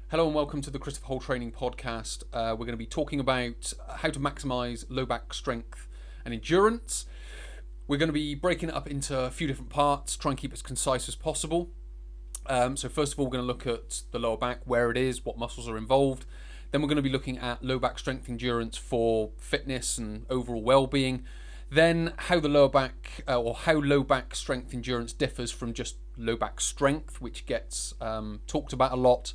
Hello and welcome to the Christopher Hall Training Podcast. We're going to be talking about how to maximize low back strength and endurance. We're going to be breaking it up into a few different parts, try and keep it as concise as possible. So first of all, we're going to look at the lower back, where it is, what muscles are involved. Then we're going to be looking at low back strength endurance for fitness and overall well-being. Then how the lower back or how low back strength endurance differs from just low back strength, which gets talked about a lot.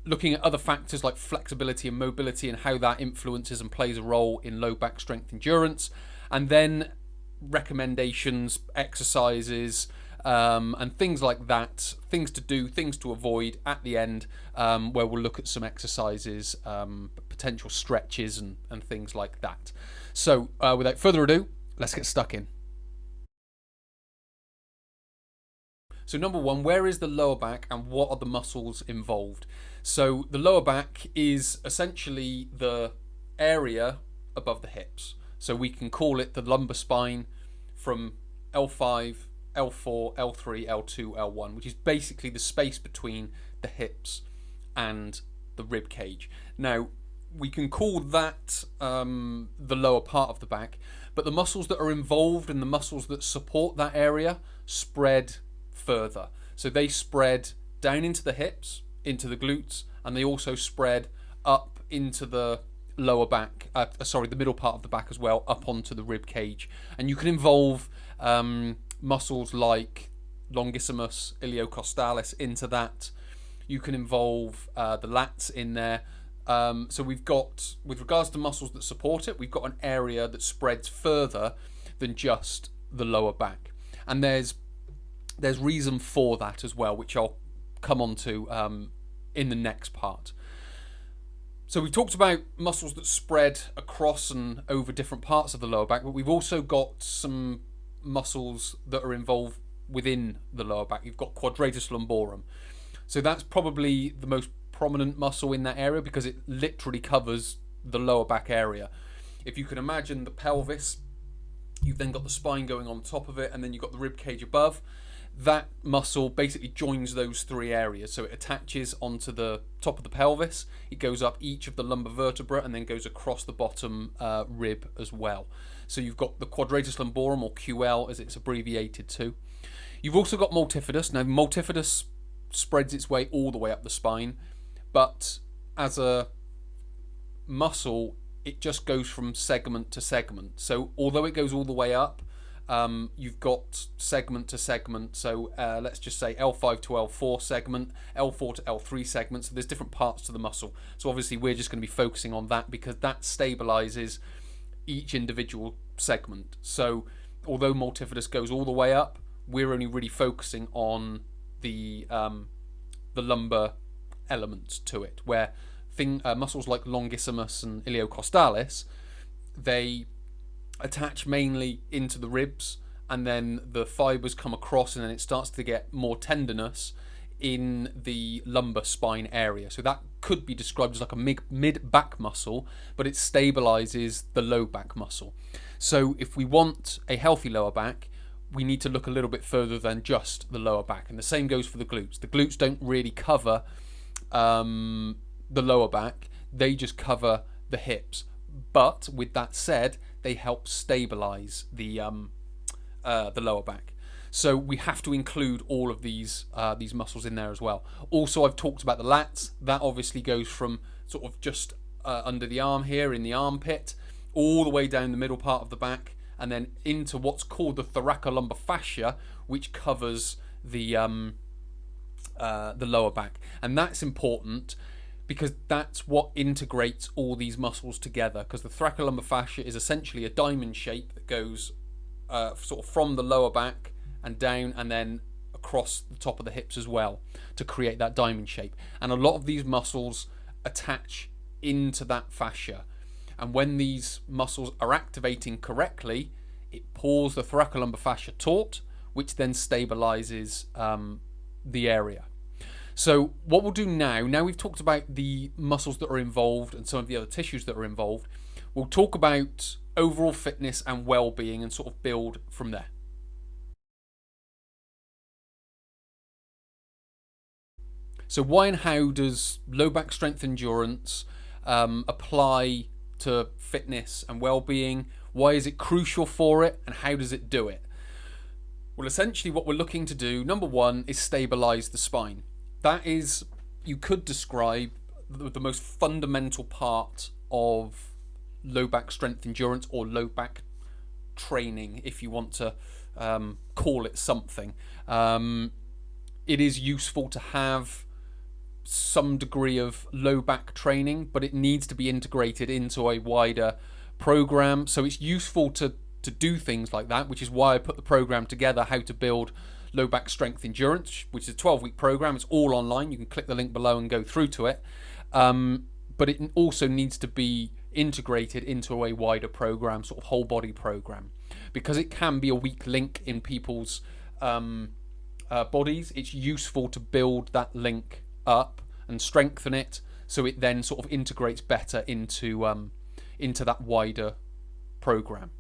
Looking at other factors like flexibility and mobility and how that influences and plays a role in low back strength endurance, and then recommendations, exercises, and things like that, things to do, things to avoid at the end, where we'll look at some exercises, potential stretches and things like that. So without further ado, let's get stuck in. So number one, where is the lower back and what are the muscles involved? So the lower back is essentially the area above the hips. So we can call it the lumbar spine from L5, L4, L3, L2, L1, which is basically the space between the hips and the rib cage. Now, we can call that the lower part of the back, but the muscles that are involved and the muscles that support that area spread further. So they spread down into the hips, into the glutes, and they also spread up into the lower back, the middle part of the back as well, up onto the rib cage. And you can involve muscles like longissimus, iliocostalis into that. You can involve the lats in there. So we've got, with regards to muscles that support it, we've got an area that spreads further than just the lower back. And there's reason for that as well, which I'll come on to in the next part. So we've talked about muscles that spread across and over different parts of the lower back, but we've also got some muscles that are involved within the lower back. You've got quadratus lumborum. So that's probably the most prominent muscle in that area because it literally covers the lower back area. If you can imagine the pelvis, you've then got the spine going on top of it, and then you've got the rib cage above. That muscle basically joins those three areas. So it attaches onto the top of the pelvis, it goes up each of the lumbar vertebrae, and then goes across the bottom rib as well. So you've got the quadratus lumborum, or QL as it's abbreviated to. You've also got multifidus. Now multifidus spreads its way all the way up the spine, but as a muscle it just goes from segment to segment. So although it goes all the way up, you've got segment to segment. So let's just say L5 to L4 segment, L4 to L3 segment. So there's different parts to the muscle. So obviously we're just going to be focusing on that because that stabilizes each individual segment. So although multifidus goes all the way up, we're only really focusing on the lumbar elements to it, where muscles like longissimus and iliocostalis, they attach mainly into the ribs, and then the fibers come across, and then it starts to get more tenderness in the lumbar spine area. So that could be described as like a mid back muscle, but it stabilizes the low back muscle. So if we want a healthy lower back, we need to look a little bit further than just the lower back. And the same goes for the glutes. The glutes don't really cover the lower back, they just cover the hips. But with that said, they help stabilize the lower back. So we have to include all of these muscles in there as well. Also, I've talked about the lats. That obviously goes from sort of just under the arm here in the armpit, all the way down the middle part of the back, and then into what's called the thoracolumbar fascia, which covers the lower back. And that's important because that's what integrates all these muscles together, because the thoracolumbar fascia is essentially a diamond shape that goes sort of from the lower back and down and then across the top of the hips as well to create that diamond shape. And a lot of these muscles attach into that fascia. And when these muscles are activating correctly, it pulls the thoracolumbar fascia taut, which then stabilizes the area. So what we'll do now we've talked about the muscles that are involved and some of the other tissues that are involved, we'll talk about overall fitness and well-being and sort of build from there. So why and how does low back strength endurance apply to fitness and well-being? Why is it crucial for it, and how does it do it? Well, essentially what we're looking to do, number one, is stabilize the spine. That is, you could describe the most fundamental part of low back strength endurance, or low back training, if you want to call it something. It is useful to have some degree of low back training, but it needs to be integrated into a wider program. So it's useful to do things like that, which is why I put the program together, how to build low back strength endurance, which is a 12-week program. It's all online. You can click the link below and go through to it. But it also needs to be integrated into a wider program, sort of whole body program, because it can be a weak link in people's bodies. It's useful to build that link up and strengthen it, so it then sort of integrates better into that wider program.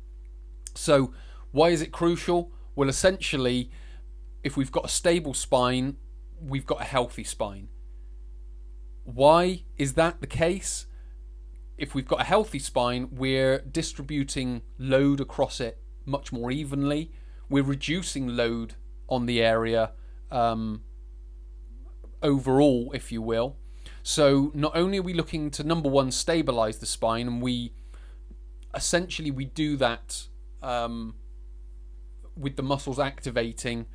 So why is it crucial? Well, essentially, if we've got a stable spine, we've got a healthy spine. Why is that the case? If we've got a healthy spine, we're distributing load across it much more evenly. We're reducing load on the area overall, if you will. So not only are we looking to, number one, stabilize the spine, and we do that with the muscles activating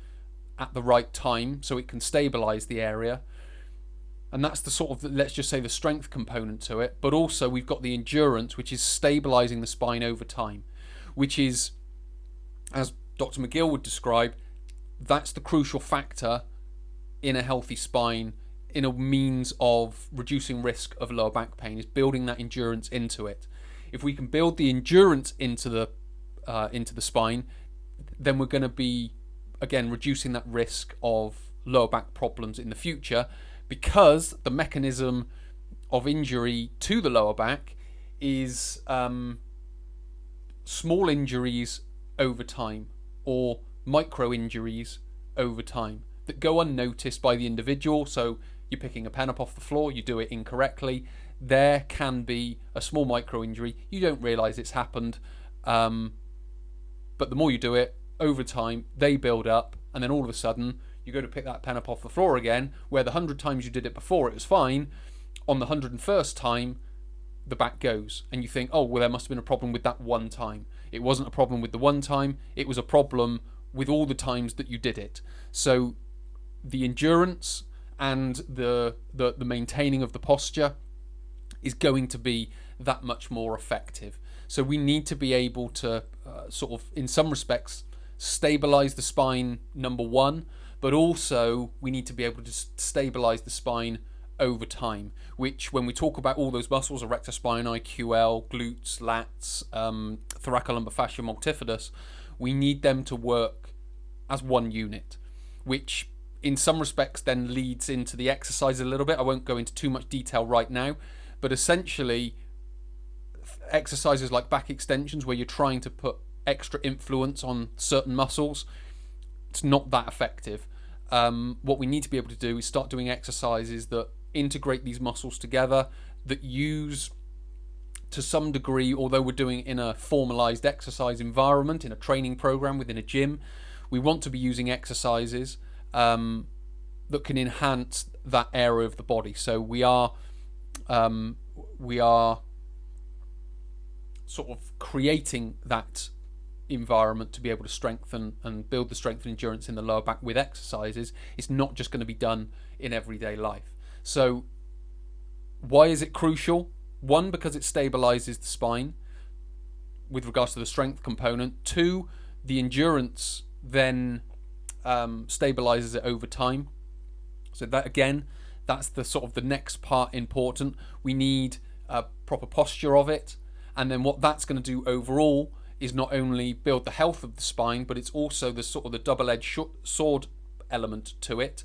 at the right time, so it can stabilize the area. And that's the sort of, let's just say, the strength component to it. But also we've got the endurance, which is stabilizing the spine over time, which is, as Dr. McGill would describe, that's the crucial factor in a healthy spine, in a means of reducing risk of lower back pain, is building that endurance into it. If we can build the endurance into the spine, then we're going to be, again, reducing that risk of lower back problems in the future, because the mechanism of injury to the lower back is small injuries over time, or micro injuries over time, that go unnoticed by the individual. So you're picking a pen up off the floor, you do it incorrectly, there can be a small micro injury, you don't realise it's happened, but the more you do it over time, they build up, and then all of a sudden you go to pick that pen up off the floor again, where the 100 times you did it before it was fine, on the 101st time the back goes, and you think, oh well, there must have been a problem with that one time. It wasn't a problem with the one time, it was a problem with all the times that you did it. So the endurance and the maintaining of the posture is going to be that much more effective. So we need to be able to sort of, in some respects, stabilize the spine, number one, but also we need to be able to stabilize the spine over time, which, when we talk about all those muscles, erector spinae, QL, glutes, lats, thoracolumbar fascia multifidus, we need them to work as one unit, which in some respects then leads into the exercise a little bit. I won't go into too much detail right now, but essentially exercises like back extensions, where you're trying to put extra influence on certain muscles, it's not that effective. What we need to be able to do is start doing exercises that integrate these muscles together, that use, to some degree, although we're doing it in a formalized exercise environment, in a training program within a gym, we want to be using exercises that can enhance that area of the body. So we are sort of creating that environment to be able to strengthen and build the strength and endurance in the lower back with exercises. It's not just going to be done in everyday life. So why is it crucial? One, because it stabilizes the spine with regards to the strength component. Two, the endurance then stabilizes it over time. So that, again, that's the sort of the next part important. We need a proper posture of it, and then what that's going to do overall is not only build the health of the spine, but it's also the sort of the double-edged sword element to it.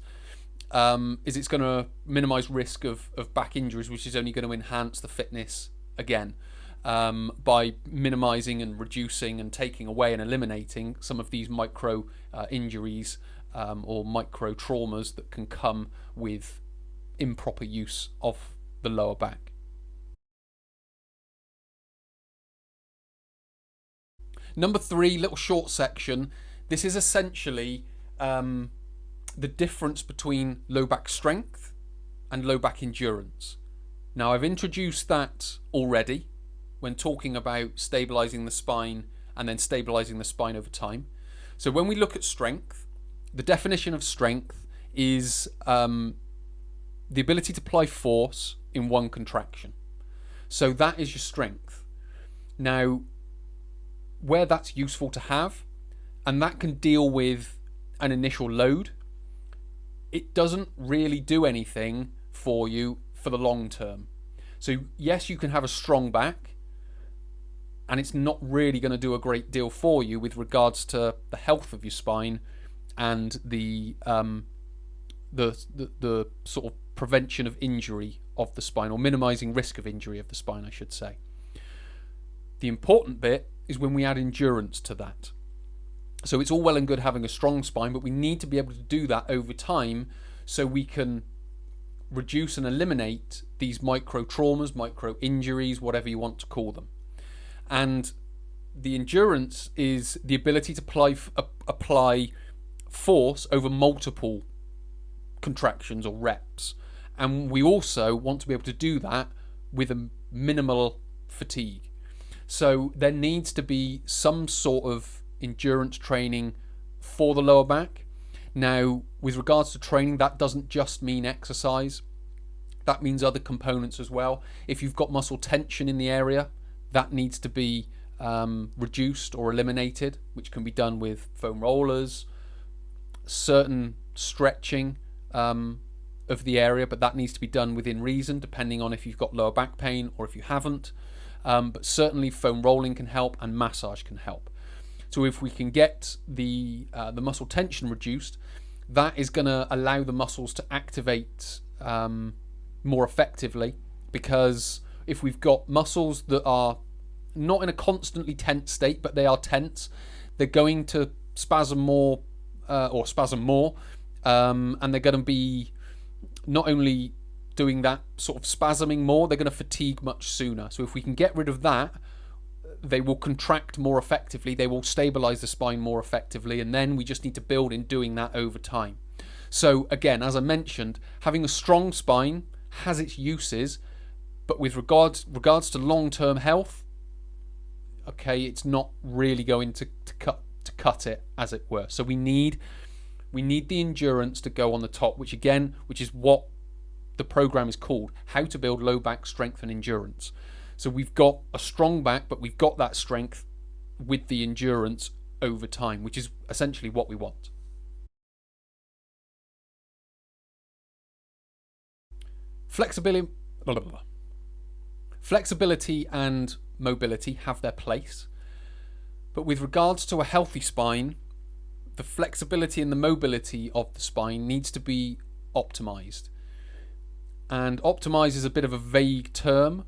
Is it's going to minimize risk of back injuries, which is only going to enhance the fitness again, by minimizing and reducing and taking away and eliminating some of these micro injuries or micro traumas that can come with improper use of the lower back. Number 3, little short section. This is essentially the difference between low back strength and low back endurance. Now, I've introduced that already when talking about stabilizing the spine and then stabilizing the spine over time. So when we look at strength, the definition of strength is the ability to apply force in one contraction. So that is your strength. Now, where that's useful to have, and that can deal with an initial load, it doesn't really do anything for you for the long term. So yes, you can have a strong back, and it's not really going to do a great deal for you with regards to the health of your spine and the sort of prevention of injury of the spine, or minimizing risk of injury of the spine, I should say. The important bit is when we add endurance to that. So it's all well and good having a strong spine, but we need to be able to do that over time so we can reduce and eliminate these micro traumas, micro injuries, whatever you want to call them. And the endurance is the ability to apply force over multiple contractions or reps. And we also want to be able to do that with a minimal fatigue. So there needs to be some sort of endurance training for the lower back. Now, with regards to training, that doesn't just mean exercise. That means other components as well. If you've got muscle tension in the area, that needs to be reduced or eliminated, which can be done with foam rollers, certain stretching of the area, but that needs to be done within reason, depending on if you've got lower back pain or if you haven't. But certainly foam rolling can help and massage can help. So if we can get the muscle tension reduced, that is going to allow the muscles to activate more effectively, because if we've got muscles that are not in a constantly tense state, but they are tense, they're going to spasm more, and they're going to be not only doing that sort of spasming more, they're going to fatigue much sooner. So if we can get rid of that, they will contract more effectively, they will stabilize the spine more effectively, and then we just need to build in doing that over time. So again, as I mentioned, having a strong spine has its uses, but with regards to long-term health, okay, it's not really going to cut it, as it were. So we need the endurance to go on the top, which is what the program is called, How to Build Low Back Strength and Endurance. So we've got a strong back, but we've got that strength with the endurance over time, which is essentially what we want. Flexibility and mobility have their place, but with regards to a healthy spine, the flexibility and the mobility of the spine needs to be optimized. And optimize is a bit of a vague term,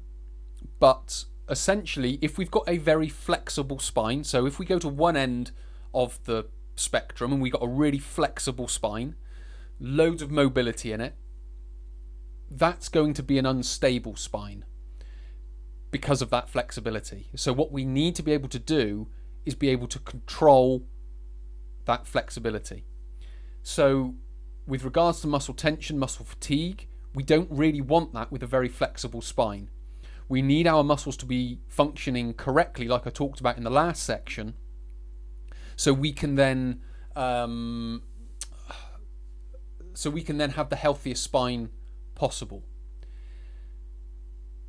but essentially, if we've got a very flexible spine, so if we go to one end of the spectrum and we've got a really flexible spine, loads of mobility in it, that's going to be an unstable spine because of that flexibility. So what we need to be able to do is be able to control that flexibility. So with regards to muscle tension, muscle fatigue, we don't really want that with a very flexible spine. We need our muscles to be functioning correctly, like I talked about in the last section, so we can then have the healthiest spine possible.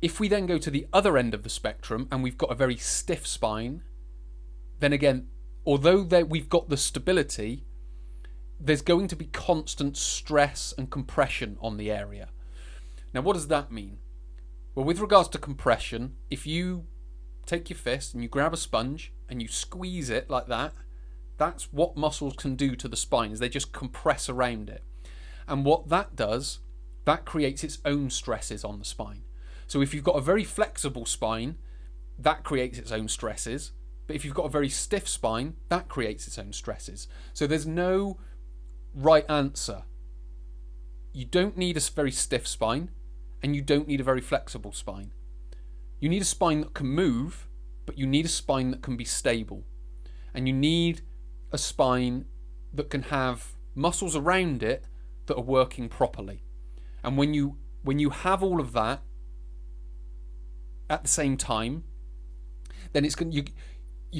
If we then go to the other end of the spectrum and we've got a very stiff spine, then again, although we've got the stability, there's going to be constant stress and compression on the area. Now, what does that mean? Well, with regards to compression, if you take your fist and you grab a sponge and you squeeze it like that, that's what muscles can do to the spine, is they just compress around it. And what that does, that creates its own stresses on the spine. So if you've got a very flexible spine, that creates its own stresses. But if you've got a very stiff spine, that creates its own stresses. So there's no right answer you don't need a very stiff spine, and you don't need a very flexible spine. You need a spine that can move, but you need a spine that can be stable. And you need a spine that can have muscles around it that are working properly. And when you have all of that at the same time, then you're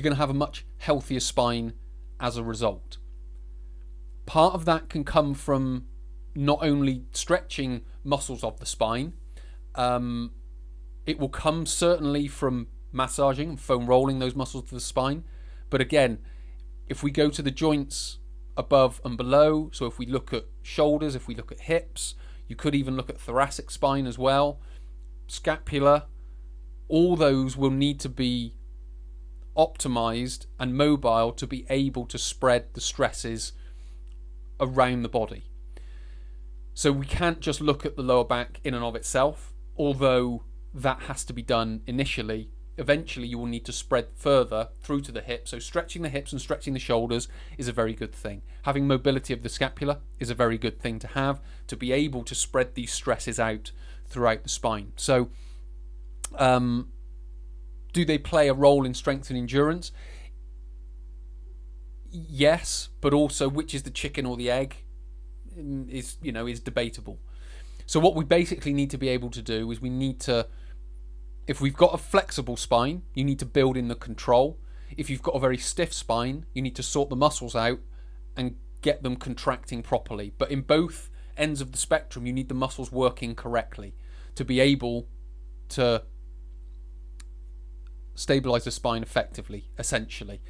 going to have a much healthier spine as a result. Part of that can come from not only stretching muscles of the spine, it will come certainly from massaging and foam rolling those muscles of the spine. But again, if we go to the joints above and below, so if we look at shoulders, if we look at hips, you could even look at thoracic spine as well, scapula, all those will need to be optimized and mobile to be able to spread the stresses around the body. So we can't just look at the lower back in and of itself, although that has to be done initially. Eventually you will need to spread further through to the hips. So stretching the hips and stretching the shoulders is a very good thing. Having mobility of the scapula is a very good thing to have, to be able to spread these stresses out throughout the spine. So do they play a role in strength and endurance? Yes, but also which is the chicken or the egg is debatable. So what we basically need to be able to do is we need to, if we've got a flexible spine, you need to build in the control. If you've got a very stiff spine, you need to sort the muscles out and get them contracting properly. But in both ends of the spectrum, you need the muscles working correctly to be able to stabilize the spine effectively, essentially.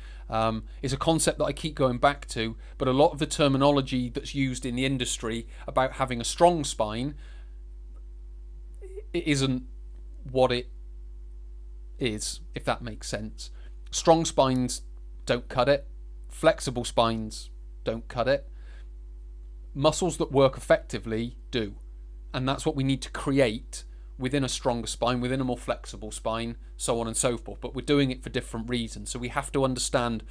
It's a concept that I keep going back to, but a lot of the terminology that's used in the industry about having a strong spine, it isn't what it is, if that makes sense. Strong spines don't cut it. Flexible spines don't cut it. Muscles that work effectively do. And that's what we need to create within a stronger spine, within a more flexible spine, so on and so forth. But we're doing it for different reasons. So we have to understand,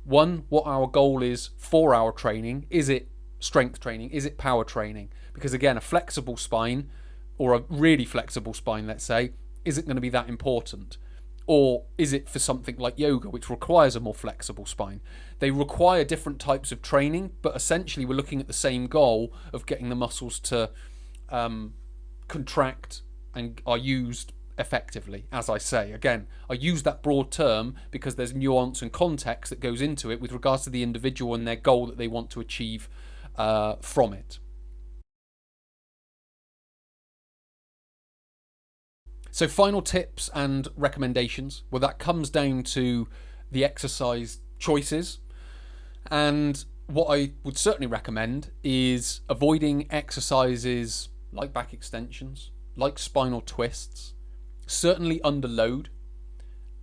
one, what our goal is for our training. Is it strength training? Is it power training? Because again, a flexible spine, or a really flexible spine, let's say, isn't going to be that important. Or is it for something like yoga, which requires a more flexible spine? They require different types of training, but essentially we're looking at the same goal of getting the muscles to contract and are used effectively. As I say, again, I use that broad term because there's nuance and context that goes into it with regards to the individual and their goal that they want to achieve from it. So final tips and recommendations. Well, that comes down to the exercise choices. And what I would certainly recommend is avoiding exercises like back extensions, like spinal twists, certainly under load,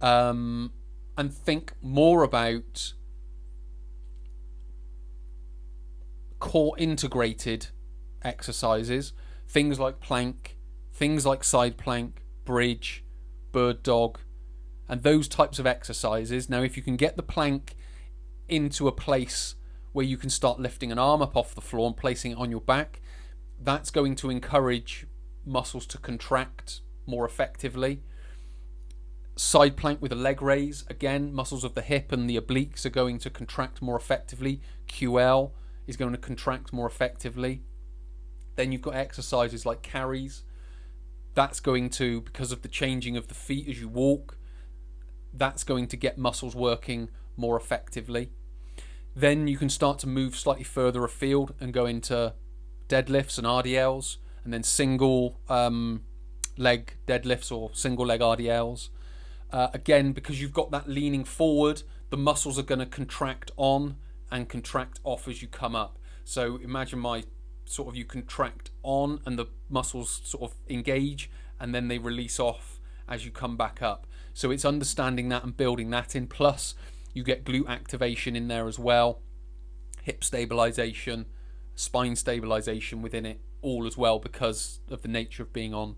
and think more about core integrated exercises, things like plank, things like side plank, bridge, bird dog, and those types of exercises. Now, if you can get the plank into a place where you can start lifting an arm up off the floor and placing it on your back, that's going to encourage muscles to contract more effectively. Side plank with a leg raise, again, muscles of the hip and the obliques are going to contract more effectively. QL is going to contract more effectively. Then you've got exercises like carries. That's going to, because of the changing of the feet as you walk, that's going to get muscles working more effectively. Then you can start to move slightly further afield and go into deadlifts and RDLs, and then single leg deadlifts or single leg RDLs. Again, because you've got that leaning forward, the muscles are going to contract on and contract off as you come up. So imagine you contract on and the muscles sort of engage and then they release off as you come back up. So it's understanding that and building that in. Plus you get glute activation in there as well, hip stabilization, spine stabilization within it all as well, because of the nature of being on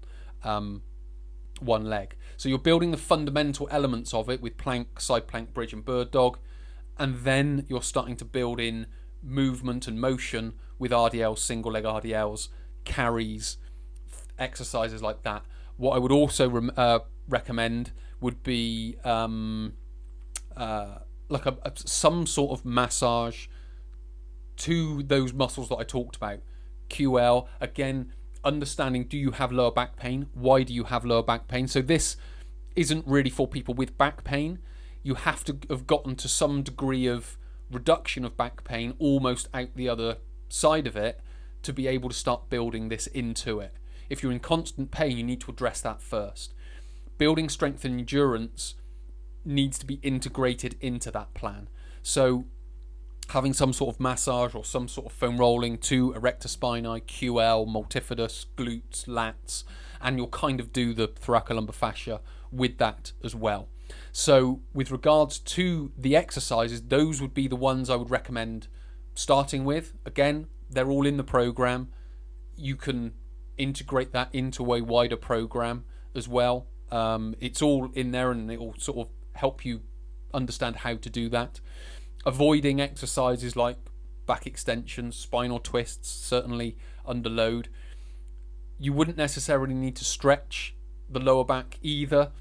one leg. So you're building the fundamental elements of it with plank, side plank, bridge and bird dog, and then you're starting to build in movement and motion with RDLs, single leg RDLs, carries, exercises like that. What I would also recommend would be like some sort of massage to those muscles that I talked about. QL, again, understanding, do you have lower back pain? Why do you have lower back pain? So this isn't really for people with back pain. You have to have gotten to some degree of reduction of back pain, almost out the other side of it, to be able to start building this into it. If you're in constant pain, you need to address that first. Building strength and endurance needs to be integrated into that plan. So having some sort of massage or some sort of foam rolling to erector spinae, QL, multifidus, glutes, lats, and you'll kind of do the thoracolumbar fascia with that as well. So with regards to the exercises, those would be the ones I would recommend starting with. Again, they're all in the program. You can integrate that into a wider program as well. It's all in there, and it will sort of help you understand how to do that. Avoiding exercises like back extensions, spinal twists, certainly under load. You wouldn't necessarily need to stretch the lower back either,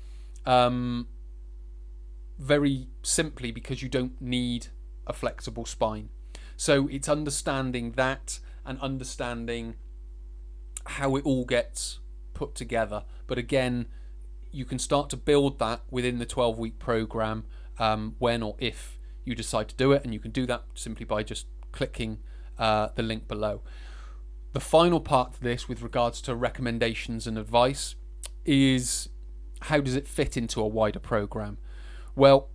very simply because you don't need a flexible spine. So it's understanding that and understanding how it all gets put together. But again, you can start to build that within the 12-week program when or if you decide to do it, and you can do that simply by just clicking the link below. The final part of this with regards to recommendations and advice is, how does it fit into a wider program? Well,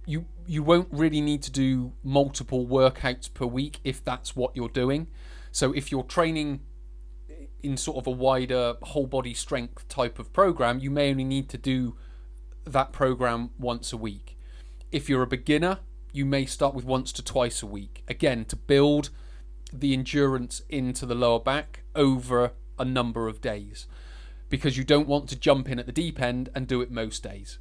you won't really need to do multiple workouts per week if that's what you're doing. So if you're training in sort of a wider whole body strength type of program, you may only need to do that program once a week. If you're a beginner, you may start with once to twice a week, again to build the endurance into the lower back over a number of days, because you don't want to jump in at the deep end and do it most days.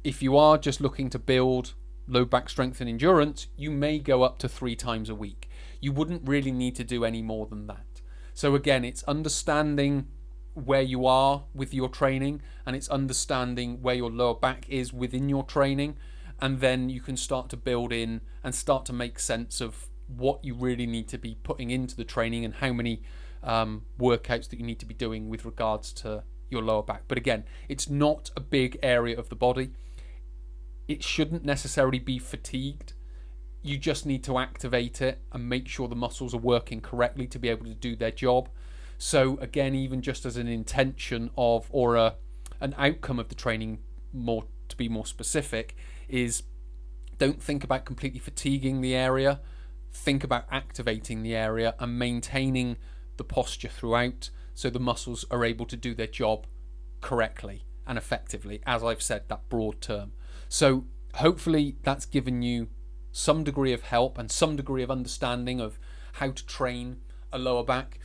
If you are just looking to build low back strength and endurance, you may go up to 3 times a week. You wouldn't really need to do any more than that. So again, it's understanding where you are with your training, and it's understanding where your lower back is within your training, and then you can start to build in and start to make sense of what you really need to be putting into the training and how many workouts that you need to be doing with regards to your lower back. But again, it's not a big area of the body. It shouldn't necessarily be fatigued. You just need to activate it and make sure the muscles are working correctly to be able to do their job. So again, even just as an intention of, or an outcome of the training, more to be more specific, is don't think about completely fatiguing the area. Think about activating the area and maintaining the posture throughout, so the muscles are able to do their job correctly and effectively, as I've said, that broad term. So hopefully that's given you some degree of help and some degree of understanding of how to train a lower back.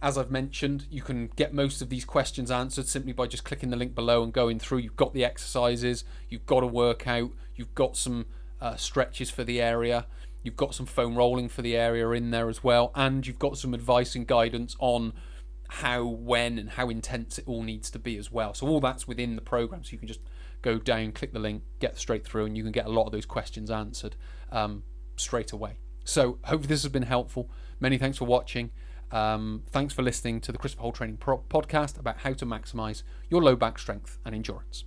As I've mentioned, you can get most of these questions answered simply by just clicking the link below and going through. You've got the exercises, you've got a workout, you've got some stretches for the area, you've got some foam rolling for the area in there as well, and you've got some advice and guidance on how, when, and how intense it all needs to be as well. So all that's within the program, so you can just go down, click the link, get straight through, and you can get a lot of those questions answered straight away. So hopefully this has been helpful. Many thanks for watching. Thanks for listening to the Christopher Hall Training podcast about how to maximize your low back strength and endurance.